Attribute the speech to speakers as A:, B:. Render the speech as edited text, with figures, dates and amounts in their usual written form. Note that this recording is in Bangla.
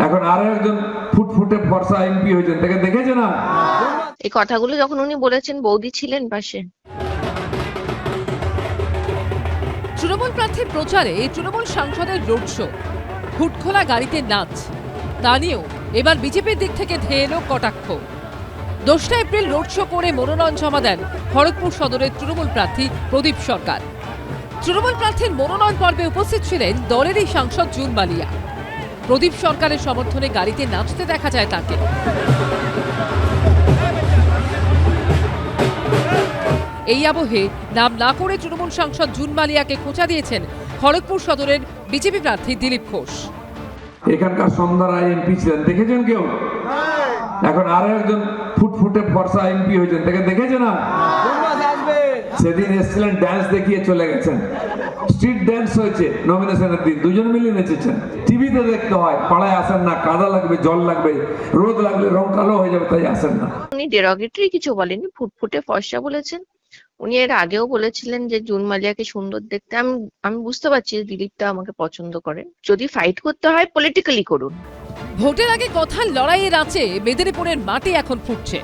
A: এখন আরো একজন ফুটফুটে ফর্সা এমপি হয়েছেন, তাকে দেখেছে না?
B: এই কথাগুলো যখন উনি বলেছেন বৌদি ছিলেন পাশে।
C: তৃণমূল প্রার্থীর প্রচারে তৃণমূল সাংসদের রোড শো, হুটখোলা গাড়িতে নাচ, তা নিয়েও এবার বিজেপির দিক থেকে ধেয়ে এলো কটাক্ষ। 2 এপ্রিল রোড শো করে মনোনয়ন জমা দেন খড়গপুর সদরের তৃণমূল প্রার্থী প্রদীপ সরকার। তৃণমূল প্রার্থীর মনোনয়ন পর্বে উপস্থিত ছিলেন দলেরই সাংসদ জুন মালিয়া। প্রদীপ সরকারের সমর্থনে গাড়িতে নাচতে দেখা যায় তাকে। এই আবহে নাম না করে তৃণমূল সাংসদ জুন মালিয়াকে খোঁচা দিয়েছেন খড়গপুর সদরের বিজেপি প্রার্থী দিলীপ ঘোষ।
A: এখানকার সন্ধ্যার এমপি ছিলেন, দেখেছেন কেউ? এখন আরো একজন ফুটফুটে ফর্সা এমপি হয়েছেন, তাকে দেখেছে না? সেদিন এসেছিলেন, ড্যান্স দেখিয়ে চলে গেছেন। স্ট্রিট ড্যান্স হয়েছে নমিনেশনের দিন, দুজন মিলে নেচেছেন। টিভিতে দেখতে হয়, পাড়ায় আসেন না, কাদা লাগবে, জল লাগবে, রোদ লাগলে রং কালো হয়ে যাবে, তাই আসেন না।
B: উনি ডেরোগেটরি কিছু বলেনি, ফুটফুটে ফর্সা বলেছেন। উনি এর আগেও বলেছিলেন যে জুন মালিয়াকে সুন্দর দেখতে। আমি বুঝতে পারছি যে দিলীপটা আমাকে পছন্দ করে। যদি ফাইট করতে হয় পলিটিক্যালি করুন।
C: ভোটের আগে কথার লড়াইয়ের আঁচে মেদিনীপুরের মাটি এখন ফুটছে।